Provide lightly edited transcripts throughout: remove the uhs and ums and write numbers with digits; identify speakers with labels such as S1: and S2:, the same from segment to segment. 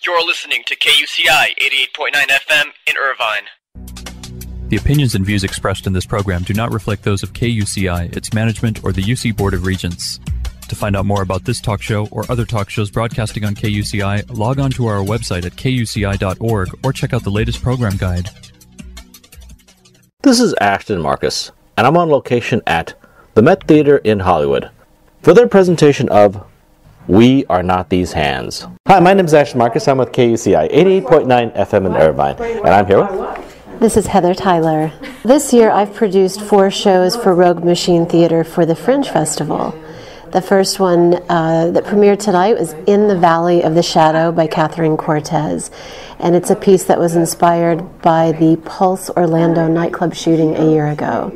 S1: You're listening to KUCI 88.9 FM in Irvine.
S2: The opinions and views expressed in this program do not reflect those of KUCI, its management, or the UC Board of Regents. To find out more about this talk show or other talk shows broadcasting on KUCI, log on to our website at kuci.org or check out the latest program guide.
S3: This is Ashton Marcus, and I'm on location at the Met Theater in Hollywood for their presentation of We Are Not These Hands. Hi, my name is Ashton Marcus. I'm with KUCI 88.9 FM in Irvine, and I'm here with...
S4: This is Heather Tyler. This year I've produced 4 shows for Rogue Machine Theater for the Fringe Festival. The first one that premiered tonight was In the Valley of the Shadow by Catherine Cortez, and it's a piece that was inspired by the Pulse Orlando nightclub shooting a year ago.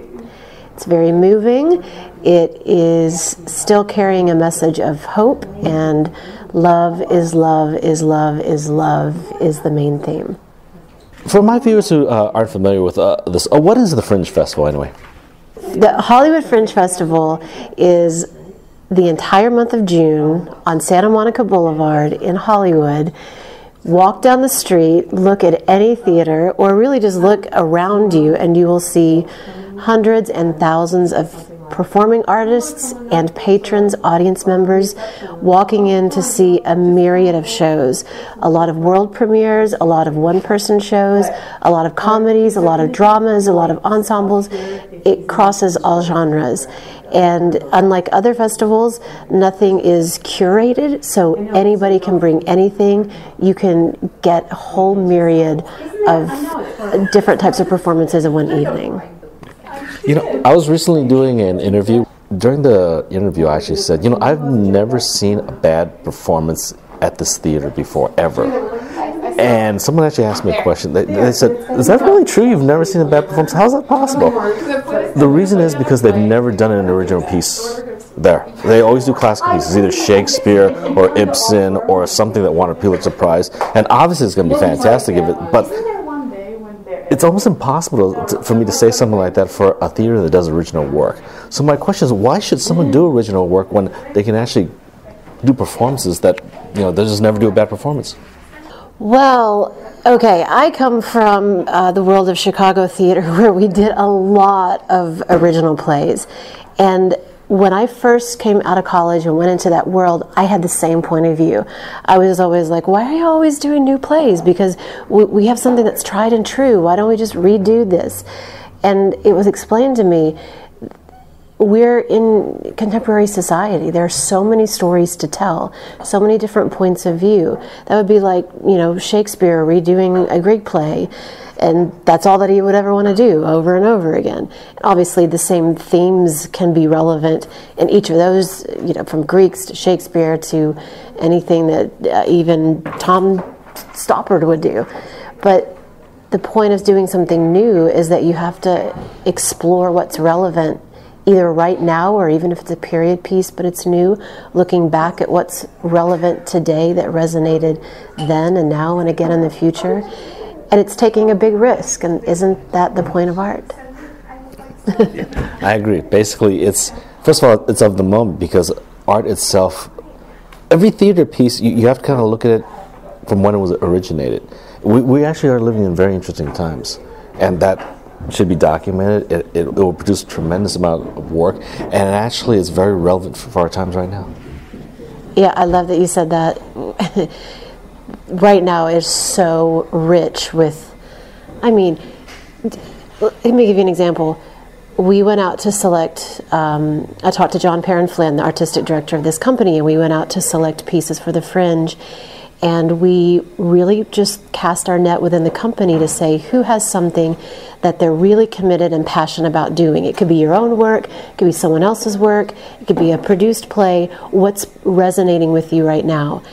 S4: It's very moving. It is still carrying a message of hope, and love is love is love is love is the main theme.
S3: For my viewers who aren't familiar with this, what is the Fringe Festival anyway?
S4: The Hollywood Fringe Festival is the entire month of June on Santa Monica Boulevard in Hollywood. Walk down the street, look at any theater, or really just look around you, and you will see hundreds and thousands of performing artists and patrons, audience members, walking in to see a myriad of shows. A lot of world premieres, a lot of one-person shows, a lot of comedies, a lot of dramas, a lot of ensembles. It crosses all genres. And unlike other festivals, nothing is curated, so anybody can bring anything. You can get a whole myriad of different types of performances in one evening.
S3: You know, I was recently doing an interview. During the interview, I actually said, you know, I've never seen a bad performance at this theater before, ever. And someone actually asked me a question. They said, is that really true? You've never seen a bad performance? How is that possible? The reason is because they've never done an original piece there. They always do classical pieces, either Shakespeare or Ibsen or something that won a Pulitzer Prize. And obviously it's going to be fantastic, but it's almost impossible for me to say something like that for a theater that does original work. So my question is, why should someone do original work when they can actually do performances that, you know, they just never do a bad performance?
S4: Well, okay, I come from the world of Chicago theater, where we did a lot of original plays. And when I first came out of college and went into that world, I had the same point of view. I was always like, why are you always doing new plays? Because we have something that's tried and true. Why don't we just redo this? And it was explained to me, we're in contemporary society. There are so many stories to tell, so many different points of view. That would be like, you know, Shakespeare redoing a Greek play, and that's all that he would ever want to do over and over again. Obviously, the same themes can be relevant in each of those, you know, from Greeks to Shakespeare to anything that even Tom Stoppard would do. But the point of doing something new is that you have to explore what's relevant either right now, or even if it's a period piece but it's new, looking back at what's relevant today that resonated then and now and again in the future. And it's taking a big risk, and isn't that the point of art?
S3: I agree. Basically, it's, first of all, it's of the moment, because art itself, every theater piece, you have to kind of look at it from when it was originated. We actually are living in very interesting times, and that should be documented. It will produce a tremendous amount of work, and actually it's very relevant for our times right now.
S4: Yeah, I love that you said that. Right now is so rich with, I mean, let me give you an example. We went out to select, I talked to John Perrin Flynn, the artistic director of this company, and we went out to select pieces for the Fringe. And we really just cast our net within the company to say who has something that they're really committed and passionate about doing. It could be your own work, it could be someone else's work, it could be a produced play. What's resonating with you right now?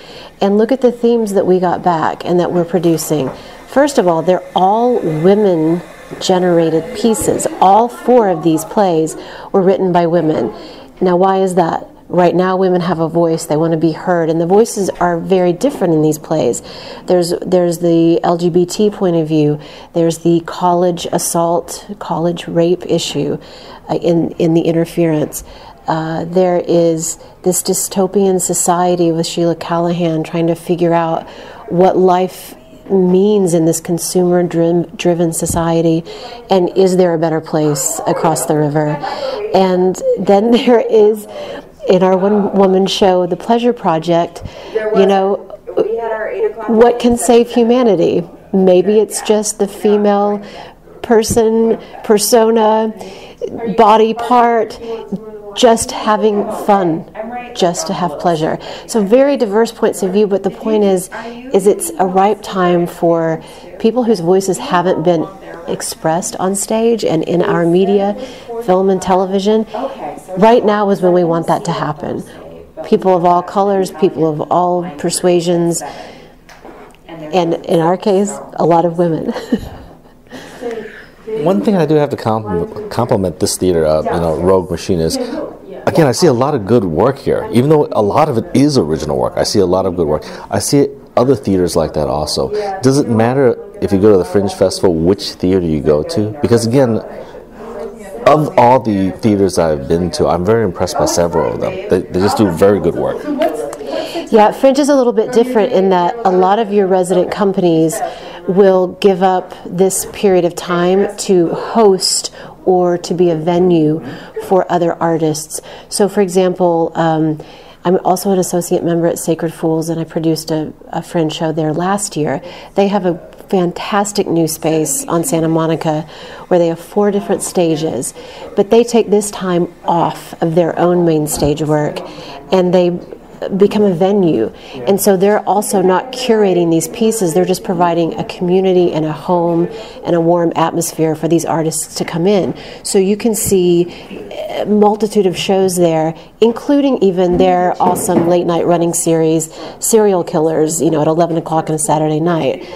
S4: And look at the themes that we got back and that we're producing. First of all, they're all women-generated pieces. All 4 of these plays were written by women. Now, why is that? Right now, women have a voice. They want to be heard, and the voices are very different in these plays. There's the LGBT point of view. There's the college assault, college rape issue in the interference. there is this dystopian society with Sheila Callahan trying to figure out what life means in this consumer-driven society, and is there a better place across the river? And then there is, in our one-woman show, The Pleasure Project, you know, what can save humanity? Maybe it's just the female persona, body part, just having fun, just to have pleasure. So very diverse points of view, but the point is it's a ripe time for people whose voices haven't been expressed on stage and in our media, film and television. Right now is when we want that to happen. People of all colors, people of all persuasions, and in our case, a lot of women.
S3: One thing I do have to compliment this theater, Rogue Machine, is, again, I see a lot of good work here. Even though a lot of it is original work, I see a lot of good work. I see other theaters like that also. Does it matter if you go to the Fringe Festival which theater you go to? Because, again, of all the theaters I've been to, I'm very impressed by several of them. They just do very good work.
S4: Yeah, Fringe is a little bit different in that a lot of your resident companies will give up this period of time to host or to be a venue for other artists. So, for example, I'm also an associate member at Sacred Fools, and I produced a Fringe show there last year. They have a fantastic new space on Santa Monica where they have 4 different stages, but they take this time off of their own main stage work and they become a venue, and so they're also not curating these pieces, they're just providing a community and a home and a warm atmosphere for these artists to come in. So you can see a multitude of shows there, including even their awesome late night running series, Serial Killers, at 11 o'clock on a Saturday night.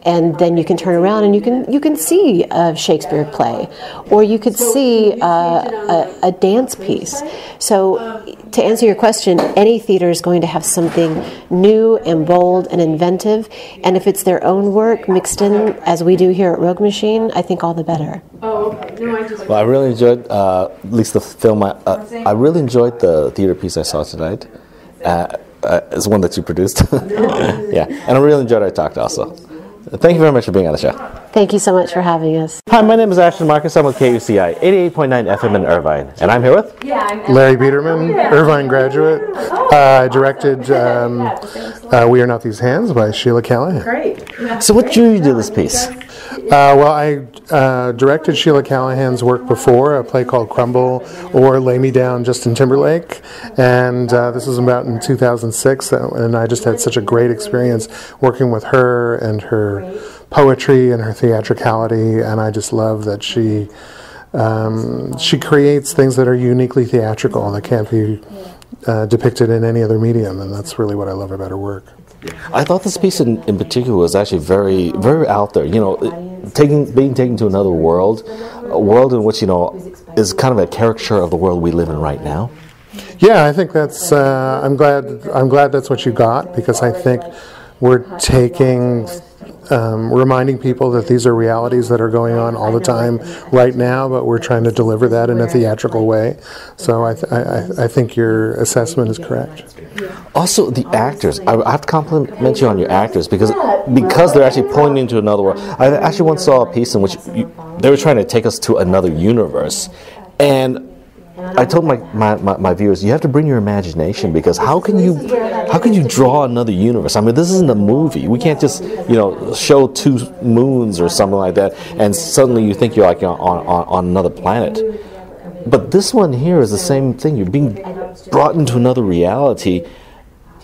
S4: And then you can turn around and you can see a Shakespeare play, or you could see a dance piece. So to answer your question, any theater is going to have something new and bold and inventive, and if it's their own work mixed in, as we do here at Rogue Machine, I think all the better.
S3: Well, I really enjoyed, at least the film, I really enjoyed the theater piece I saw tonight. It's one that you produced. Yeah, and I really enjoyed our talk also. Thank you very much for being on the show.
S4: Thank you so much for having us.
S3: Hi, my name is Ashton Marcus. I'm with KUCI 88.9 FM in Irvine. And I'm here with?
S5: Larry Biederman, Irvine graduate. I directed We Are Not These Hands by Sheila Callahan.
S4: Great.
S3: So what drew you to this piece?
S5: Well, I directed Sheila Callahan's work before, a play called Crumble or Lay Me Down, Justin Timberlake, and this was about in 2006, and I just had such a great experience working with her and her poetry and her theatricality, and I just love that she creates things that are uniquely theatrical that can't be depicted in any other medium, and that's really what I love about her work.
S3: I thought this piece in particular was actually very, very out there. Being taken to another world, a world in which is kind of a caricature of the world we live in right now.
S5: Yeah, I think that's. I'm glad that's what you got, because I think we're reminding people that these are realities that are going on all the time right now, but we're trying to deliver that in a theatrical way. So I think your assessment is correct.
S3: Also, the actors. I have to compliment you on your actors because they're actually pulling into another world. I actually once saw a piece in which they were trying to take us to another universe, and I told my viewers, you have to bring your imagination, because how can you draw another universe? I mean, this isn't a movie. We can't just show 2 moons or something like that, and suddenly you think you're like on another planet. But this one here is the same thing. You're being brought into another reality.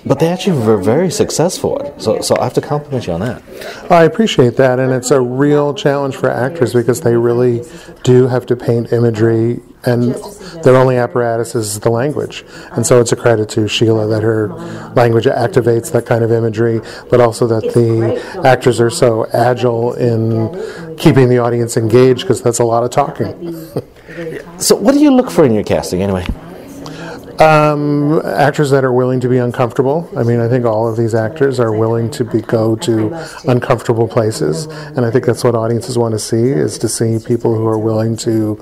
S3: But they actually were very successful. So I have to compliment you on that.
S5: I appreciate that, and it's a real challenge for actors because they really do have to paint imagery, and their only apparatus is the language. And so it's a credit to Sheila that her language activates that kind of imagery, but also that the actors are so agile in keeping the audience engaged, because that's a lot of talking.
S3: So what do you look for in your casting anyway?
S5: Actors that are willing to be uncomfortable. I mean, I think all of these actors are willing to go to uncomfortable places, and I think that's what audiences want to see, is to see people who are willing to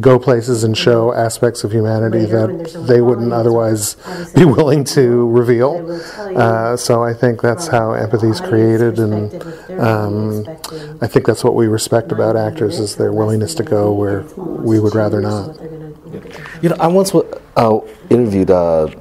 S5: go places and show aspects of humanity that they wouldn't otherwise be willing to reveal. So I think that's how empathy is created, and I think that's what we respect about actors, is their willingness to go where we would rather not.
S3: You know, I once interviewed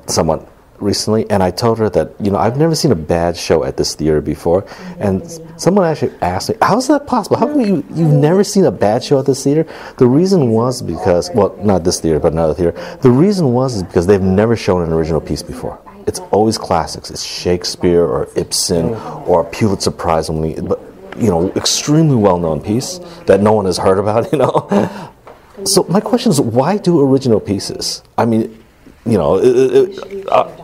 S3: someone recently, and I told her that, you know, I've never seen a bad show at this theater before, and someone actually asked me, how is that possible? How come you've never seen a bad show at this theater? The reason was because, well, not this theater, but another theater. The reason was because they've never shown an original piece before. It's always classics. It's Shakespeare or Ibsen or Pulitzer Prize only, but, you know, extremely well-known piece that no one has heard about, you know. So my question is, why do original pieces? I mean, you know,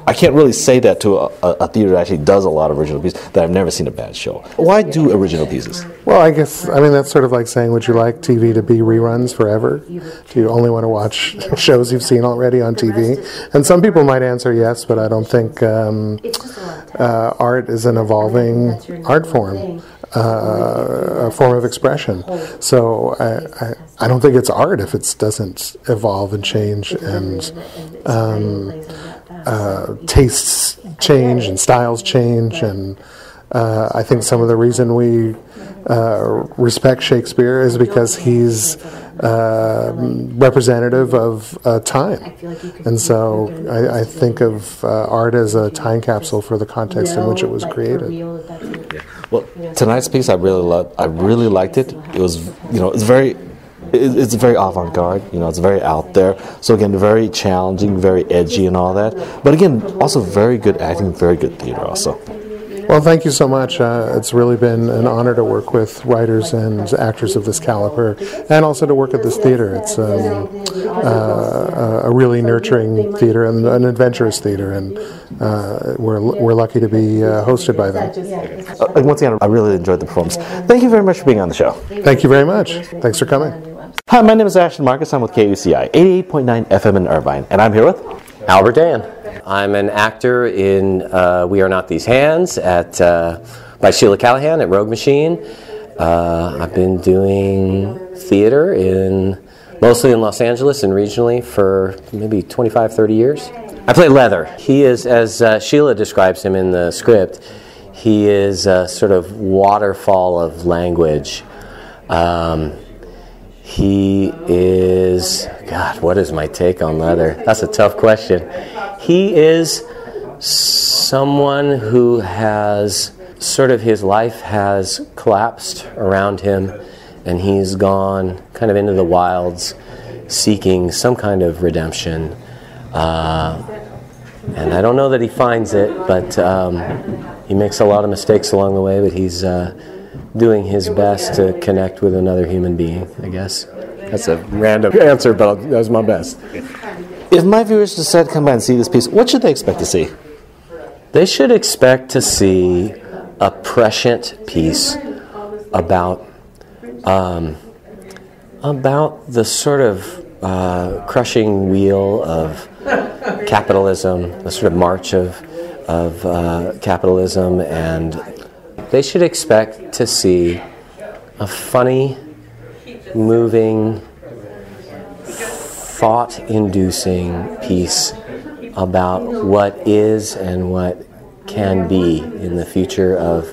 S3: I can't really say that to a theater that actually does a lot of original pieces, that I've never seen a bad show. Why do original pieces?
S5: Well, I guess, I mean, that's sort of like saying, would you like TV to be reruns forever? Do you only want to watch shows you've seen already on TV? And some people might answer yes, but I don't think art is an evolving art form. A form of expression. So I don't think it's art if it doesn't evolve and change, and tastes change and styles change. And I think some of the reason we respect Shakespeare is because he's representative of time. And so I think of art as a time capsule for the context in which it was created.
S3: Well, tonight's piece I really loved. I really liked it. It was, you know, it's very avant-garde. You know, it's very out there. So again, very challenging, very edgy, and all that. But again, also very good acting, very good theater, also.
S5: Well, thank you so much. It's really been an honor to work with writers and actors of this caliber, and also to work at this theater. It's a really nurturing theater and an adventurous theater, and we're lucky to be hosted by them.
S3: Once again, I really enjoyed the performance. Thank you very much for being on the show.
S5: Thank you very much. Thanks for coming.
S3: Hi, my name is Ashton Marcus. I'm with KUCI 88.9 FM in Irvine, and I'm here with
S6: Albert Dan. I'm an actor in We Are Not These Hands by Sheila Callahan at Rogue Machine. I've been doing theater mostly in Los Angeles and regionally for maybe 25, 30 years. I play Leather. He is, as Sheila describes him in the script, he is a sort of waterfall of language. He is, God, what is my take on Leather? That's a tough question. He is someone who has, sort of his life has collapsed around him, and he's gone kind of into the wilds seeking some kind of redemption. And I don't know that he finds it, but he makes a lot of mistakes along the way, but he's doing his best to connect with another human being, I guess. That's a random answer, but that's my best.
S3: If my viewers decide to come by and see this piece, what should they expect to see?
S6: They should expect to see a prescient piece about the sort of crushing wheel of capitalism, the sort of march of capitalism, and they should expect to see a funny, moving, thought-inducing piece about what is and what can be in the future of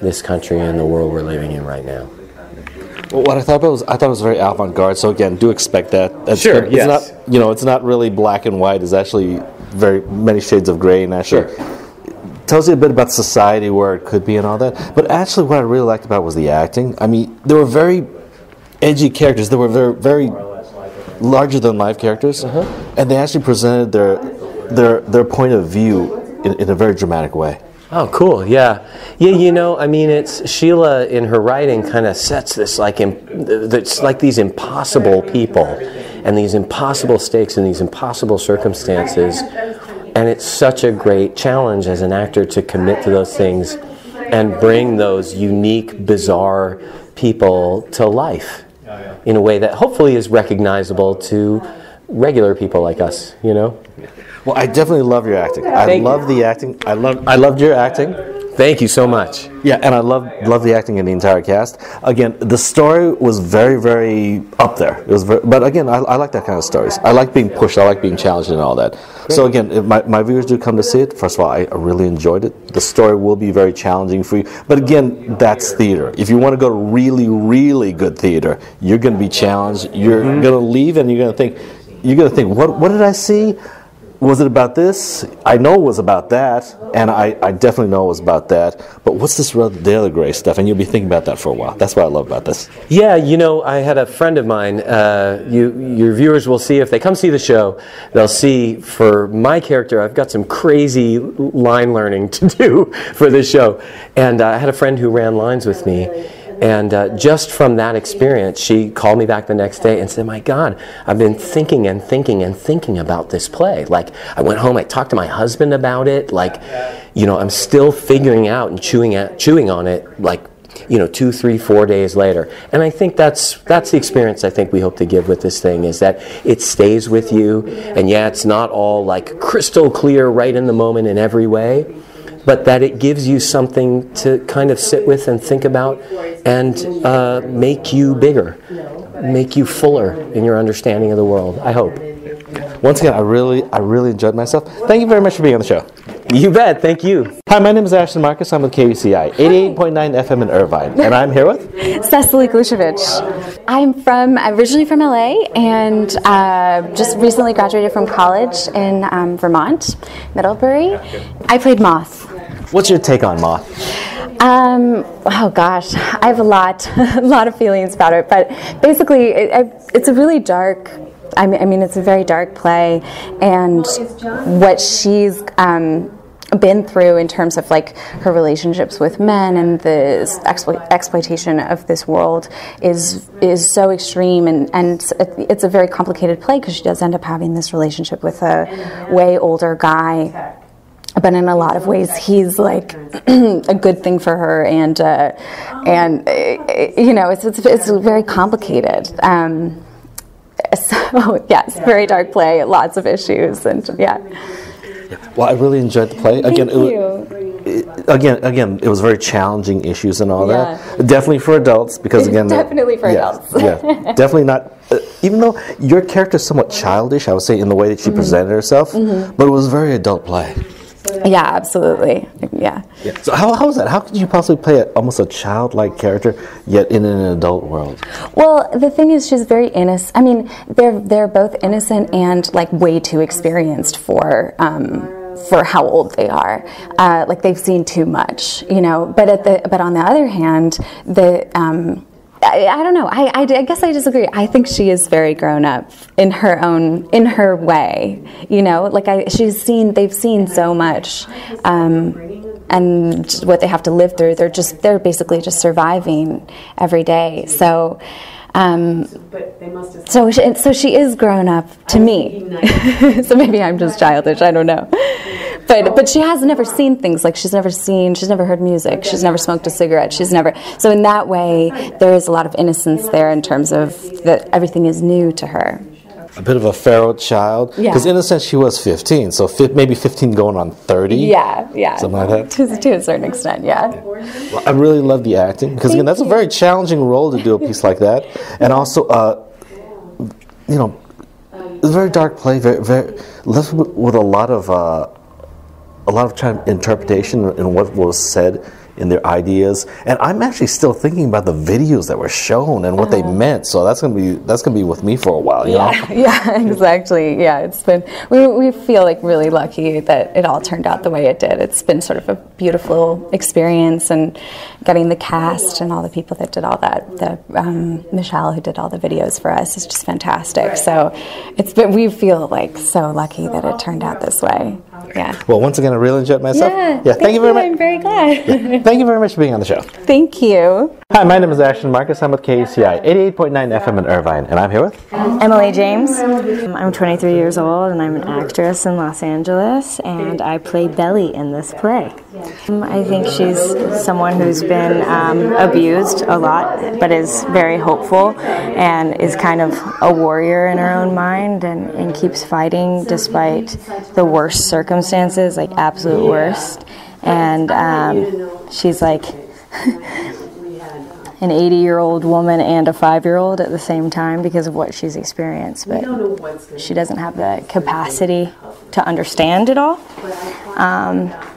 S6: this country and the world we're living in right now.
S3: Well, what I thought it was very avant-garde. So again, do expect that.
S6: Sure.
S3: It's not, you know, it's not really black and white. It's actually very many shades of gray, and actually tells you a bit about society, where it could be, and all that. But actually, what I really liked about was the acting. I mean, there were very edgy characters. They were very, very larger-than-life characters, and they actually presented their point of view in a very dramatic way.
S6: Oh, cool! Yeah. You know, I mean, it's Sheila in her writing kind of sets this it's like these impossible people, and these impossible stakes, and these impossible circumstances, and it's such a great challenge as an actor to commit to those things, and bring those unique, bizarre people to life in a way that hopefully is recognizable to regular people like us, you know?
S3: Well, I definitely love your acting. I love the acting. I loved your acting.
S6: Thank you so much.
S3: Yeah, and I love the acting in the entire cast. Again, the story was very, very up there. It was, but again, I like that kind of stories. I like being pushed. I like being challenged and all that. Great. So again, if my viewers do come to see it, first of all, I really enjoyed it. The story will be very challenging for you. But again, that's theater. If you want to go to really, really good theater, you're going to be challenged. You're going to leave and you're going to think, what did I see? Was it about this? I know it was about that, and I definitely know it was about that. But what's this Dale Gray stuff? And you'll be thinking about that for a while. That's what I love about this.
S6: Yeah, you know, I had a friend of mine. Your viewers will see, if they come see the show, they'll see for my character, I've got some crazy line learning to do for this show. And I had a friend who ran lines with me. And just from that experience, she called me back the next day and said, my God, I've been thinking and thinking and thinking about this play. Like, I went home, I talked to my husband about it. Like, you know, I'm still figuring out and chewing on it, like, you know, 2, 3, 4 days later. And I think that's the experience I think we hope to give with this thing, is that it stays with you. And yeah, it's not all like crystal clear right in the moment in every way, but that it gives you something to kind of sit with and think about and make you bigger, make you fuller in your understanding of the world, I hope.
S3: Once again, I really enjoyed myself. Thank you very much for being on the show.
S6: You bet, thank you.
S3: Hi, my name is Ashton Marcus. I'm with KUCI, 88.9 FM in Irvine. And I'm here with?
S7: Cecily Glushevich. I'm originally from LA and just recently graduated from college in Vermont, Middlebury. I played Moth.
S3: What's your take on Moth?
S7: Oh gosh, I have a lot of feelings about it, but basically it's a really dark, I mean it's a very dark play, and what she's been through in terms of like her relationships with men and the exploitation of this world is so extreme, and it's a very complicated play because she does end up having this relationship with a way older guy. But in a lot of ways, he's like a good thing for her, and you know, it's very complicated. So yes, very dark play, lots of issues, and yeah.
S3: Well, I really enjoyed the play.
S7: Thank you.
S3: Again, it was very challenging issues and all that. Definitely for adults, because again,
S7: definitely for adults.
S3: Yeah, definitely not. Even though your character is somewhat childish, I would say, in the way that she presented herself, but it was a very adult play.
S7: Yeah, absolutely. Yeah.
S3: So how was that? How could you possibly play almost a childlike character yet in an adult world?
S7: Well, the thing is, she's very innocent. I mean, they're both innocent and like way too experienced for how old they are. Like they've seen too much, you know. But on the other hand, I don't know. I guess I disagree. I think she is very grown up in her way. You know, like they've seen so much, and what they have to live through. They're basically just surviving every day. So. So she is grown up to me. So maybe I'm just childish. I don't know. But she has never seen things like she's never heard music, she's never smoked a cigarette, so in that way there is a lot of innocence there in terms of that everything is new to her.
S3: A bit of a feral child, because in a sense she was 15, so maybe 15 going on 30.
S7: Yeah,
S3: something like that.
S7: To a certain extent, yeah.
S3: Well, I really love the acting, because again, that's a very challenging role to do a piece like that, and also, you know, it's a very dark play, very left with a lot of interpretation in what was said in their ideas, and I'm actually still thinking about the videos that were shown and what they meant. So that's gonna be with me for a while. You know?
S7: Yeah, exactly. Yeah, it's been we feel like really lucky that it all turned out the way it did. It's been sort of a beautiful experience, and getting the cast and all the people that did all that. Michelle, who did all the videos for us, is just fantastic. So we feel like so lucky that it turned out this way. Yeah.
S3: Well, once again, I really enjoyed myself.
S7: Yeah,
S3: thank you very much.
S7: I'm very glad.
S3: Thank you very much for being on the show.
S7: Thank you.
S3: Hi, my name is Ashton Marcus. I'm with KUCI 88.9 FM in Irvine, and I'm here with
S8: Emily James. I'm 23 years old and I'm an actress in Los Angeles, and I play Belly in this play. I think she's someone who's been abused a lot, but is very hopeful and is kind of a warrior in her own mind, and keeps fighting despite the worst circumstances, like absolute worst. And she's like an 80-year-old woman and a 5-year-old at the same time because of what she's experienced, but she doesn't have the capacity to understand it all.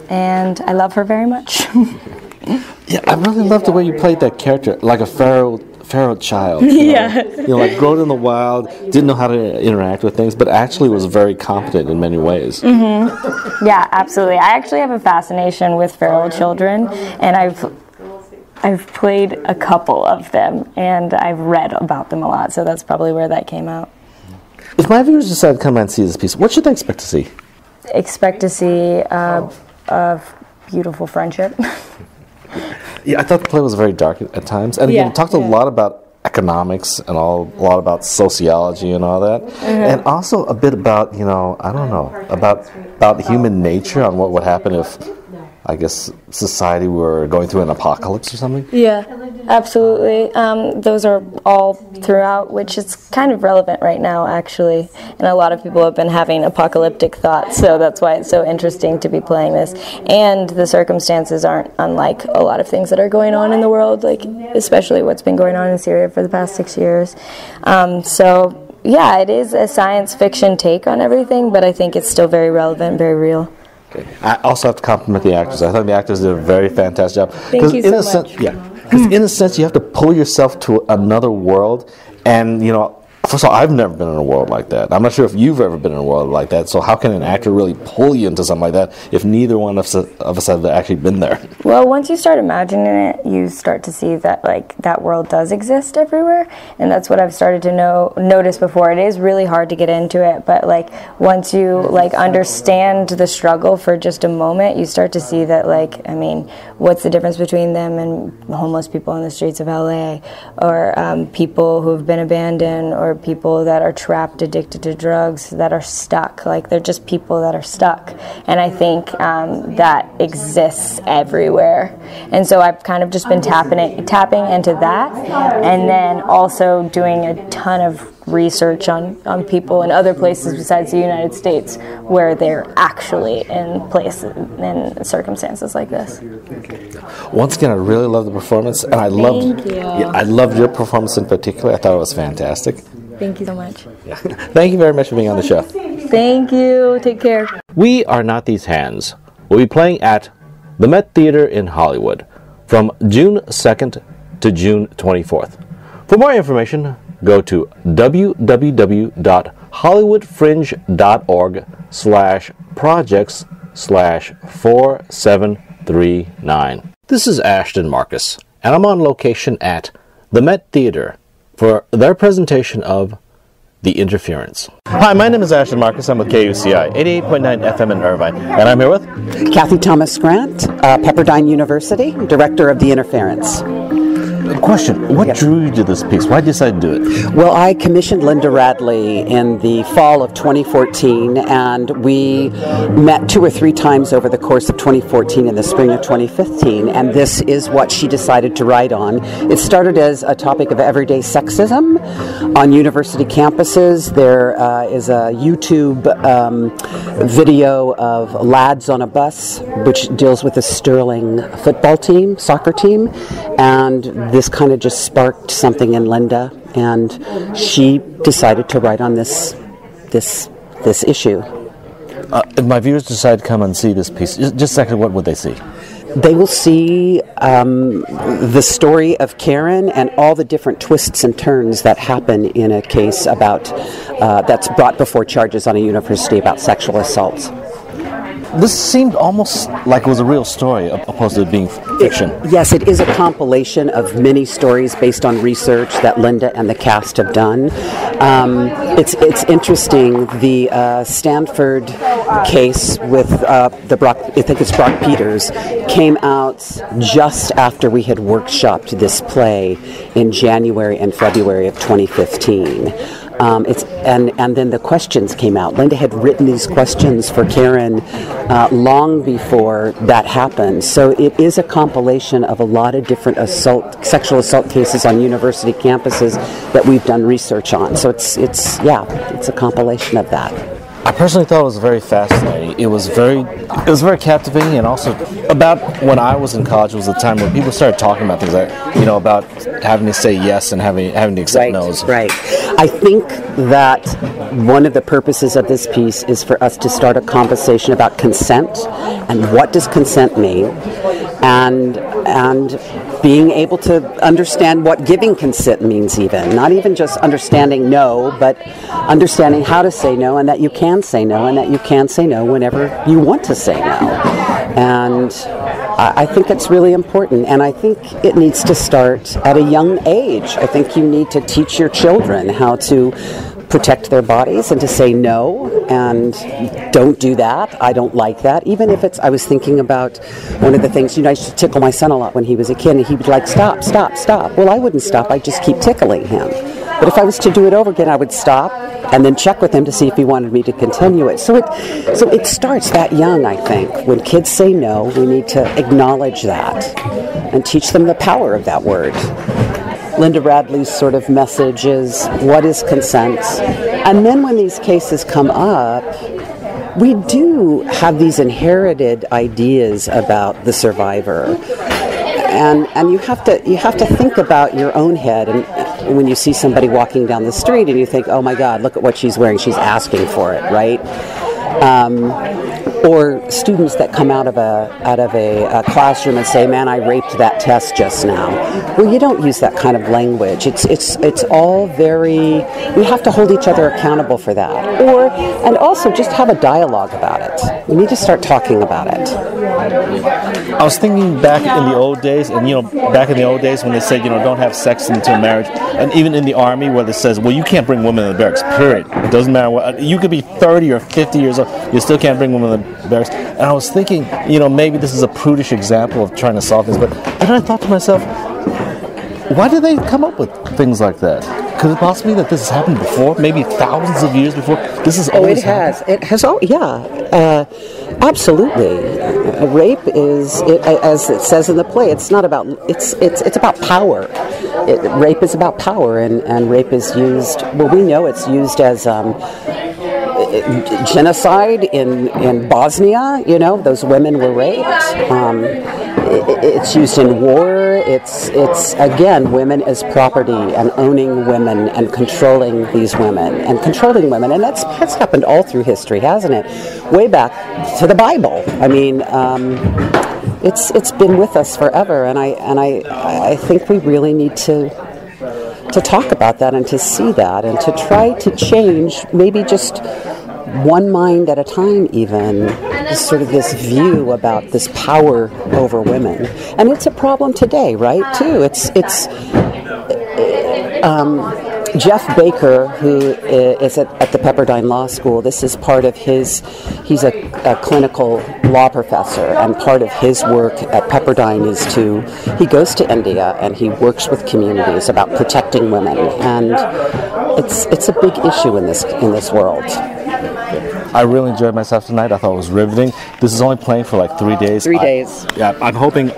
S8: And I love her very much.
S3: Yeah, I really love the way you played that character, like a feral child.
S8: Yeah.
S3: Like grown in the wild, didn't know how to interact with things, but actually was very competent in many ways.
S8: Mm-hmm. Yeah, absolutely. I actually have a fascination with feral children, and I've played a couple of them, and I've read about them a lot, so that's probably where that came out.
S3: If my viewers decide to come and see this piece, what should they expect to see?
S8: Expect to see a beautiful friendship.
S3: Yeah, I thought the play was very dark at times, and again, talked a lot about economics and a lot about sociology and all that, and also a bit about about human nature, on what would happen if, I guess, society were going through an apocalypse or something.
S8: Yeah, absolutely. Those are all throughout, which is kind of relevant right now, actually. And a lot of people have been having apocalyptic thoughts, so that's why it's so interesting to be playing this. And the circumstances aren't unlike a lot of things that are going on in the world, like especially what's been going on in Syria for the past 6 years. So, yeah, it is a science fiction take on everything, but I think it's still very relevant, very real.
S3: I also have to compliment the actors. I thought the actors did a very fantastic job.
S8: Thank you so much.
S3: Because in a sense, you have to pull yourself to another world, and first of all, I've never been in a world like that. I'm not sure if you've ever been in a world like that. So how can an actor really pull you into something like that if neither one of us have actually been there?
S8: Well, once you start imagining it, you start to see that that world does exist everywhere, and that's what I've started to notice before. It is really hard to get into it, but once you understand the struggle for just a moment, you start to see that what's the difference between them and homeless people in the streets of LA, or people who've been abandoned, or people that are trapped, addicted to drugs, that are stuck. They're just people that are stuck. And I think that exists everywhere. And so I've kind of just been tapping into that, and then also doing a ton of research on people in other places besides the United States where they're actually in circumstances like this.
S3: Once again, I really love the performance, and I loved your performance in particular. I thought it was fantastic.
S8: Thank you so much.
S3: Yeah. Thank you very much for being on the show.
S8: Thank you. Take care.
S3: We Are Not These Hands will be playing at the Met Theater in Hollywood from June 2nd to June 24th. For more information, go to www.hollywoodfringe.org/projects/4739. This is Ashton Marcus, and I'm on location at the Met Theater for their presentation of The Interference. Hi, my name is Ashton Marcus. I'm with KUCI 88.9 FM in Irvine, and I'm here with
S9: Kathy Thomas Grant, Pepperdine University, Director of The Interference.
S3: Question, what drew you to this piece? Why did you decide to do it?
S9: Well, I commissioned Linda Radley in the fall of 2014, and we met 2 or 3 times over the course of 2014 and the spring of 2015, and this is what she decided to write on. It started as a topic of everyday sexism on university campuses. There is a YouTube video of Lads on a Bus, which deals with the Sterling football team, soccer team, and this kind of just sparked something in Linda, and she decided to write on this issue.
S3: If my viewers decide to come and see this piece, just a second, what would they see?
S9: They will see the story of Karen and all the different twists and turns that happen in a case about that's brought before charges on a university about sexual assaults.
S3: this seemed almost like it was a real story opposed to it being fiction.
S9: Yes, it is a compilation of many stories based on research that Linda and the cast have done. It's interesting. The Stanford case with the Brock, I think it's Brock Peters, came out just after we had workshopped this play in January and February of 2015. And then the questions came out. Linda had written these questions for Karen long before that happened. So it is a compilation of a lot of different sexual assault cases on university campuses that we've done research on. So it's a compilation of that.
S3: I personally thought it was very fascinating. It was very captivating, and also about when I was in college was the time when people started talking about things like, about having to say yes and having to accept no's.
S9: Right. I think that one of the purposes of this piece is for us to start a conversation about consent and what does consent mean, and being able to understand what giving consent means, even not even just understanding no, but understanding how to say no, and that you can say no, and that you can say no whenever you want to say no. And I think it's really important, and I think it needs to start at a young age. I think you need to teach your children how to protect their bodies and to say no and don't do that. I don't like that. Even if I was thinking about one of the things, I used to tickle my son a lot when he was a kid, and he would like, stop, stop, stop. Well, I wouldn't stop. I'd just keep tickling him. But if I was to do it over again, I would stop and then check with him to see if he wanted me to continue it. So it starts that young, I think. When kids say no, we need to acknowledge that and teach them the power of that word. Linda Radley's sort of message is, what is consent? And then when these cases come up, we do have these inherited ideas about the survivor. And you have to think about your own head, and when you see somebody walking down the street and you think, oh my God, look at what she's wearing, she's asking for it, right? Or students that come out of a classroom and say, man, I raped that test just now. Well, you don't use that kind of language. It's all very, we have to hold each other accountable for that. And also just have a dialogue about it. We need to start talking about it.
S3: I was thinking back in the old days, and back in the old days when they said, don't have sex until marriage, and even in the Army where it says, well, you can't bring women in the barracks, period. It doesn't matter what, you could be 30 or 50 years old, you still can't bring women in the barracks. And I was thinking, maybe this is a prudish example of trying to solve things, but then I thought to myself, why did they come up with things like that? Could it possibly be that this has happened before? Maybe thousands of years before? This is always happened?
S9: It has. Oh, yeah. Absolutely. Rape is, as it says in the play, it's not about, it's about power. Rape is about power, and rape is used, well, we know it's used as genocide in Bosnia, those women were raped. It's used in war. It's again, women as property and owning women and controlling these women and controlling women, and that's happened all through history, hasn't it? Way back to the Bible. I mean, it's been with us forever, and I think we really need to talk about that and to see that and to try to change, maybe just one mind at a time, even sort of this view about this power over women. And it's a problem today, right, too. It's Jeff Baker, who is at the Pepperdine Law School, this is part of he's a clinical law professor, and part of his work at Pepperdine is he goes to India and he works with communities about protecting women, and it's a big issue in this world.
S3: I really enjoyed myself tonight. I thought it was riveting. This is only playing for like 3 days.
S9: 3 days.
S3: Yeah, I'm hoping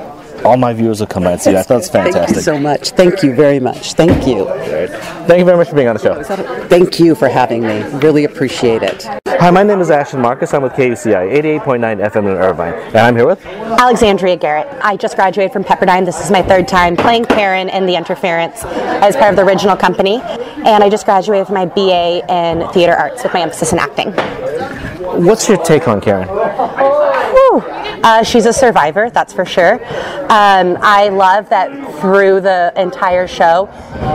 S3: all my viewers will come by and see it. I thought it's fantastic.
S9: Thank you so much. Thank you very much. Thank you.
S3: Thank you very much for being on the show.
S9: Thank you for having me. Really appreciate it.
S3: Hi, my name is Ashton Marcus. I'm with KUCI 88.9 FM in Irvine. And I'm here with
S10: Alexandria Garrett. I just graduated from Pepperdine. This is my third time playing Karen in The Interference as part of the original company. And I just graduated from my BA in Theater Arts with my emphasis in acting.
S3: What's your take on Karen?
S10: She's a survivor, that's for sure. I love that through the entire show,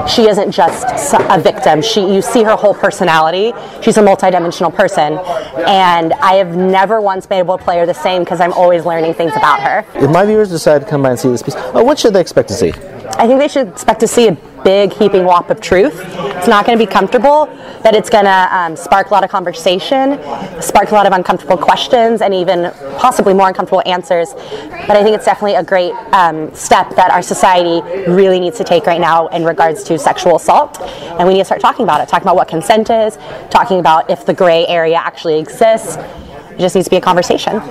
S10: she isn't just a victim. You see her whole personality. She's a multidimensional person, and I have never once been able to play her the same because I'm always learning things about her.
S3: If my viewers decide to come by and see this piece, what should they expect to see?
S10: I think they should expect to see a big heaping whop of truth. It's not going to be comfortable, but it's going to spark a lot of conversation, spark a lot of uncomfortable questions, and even possibly more uncomfortable answers. But I think it's definitely a great step that our society really needs to take right now in regards to sexual assault. And we need to start talking about it, talking about what consent is, talking about if the gray area actually exists. It just needs to be a conversation.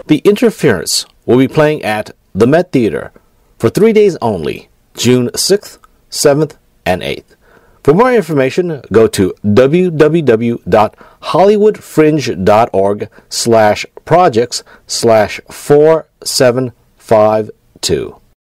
S3: The Interference will be playing at the Met Theater for 3 days only, June 6th, 7th, and 8th. For more information, go to www.hollywoodfringe.org/projects/4752.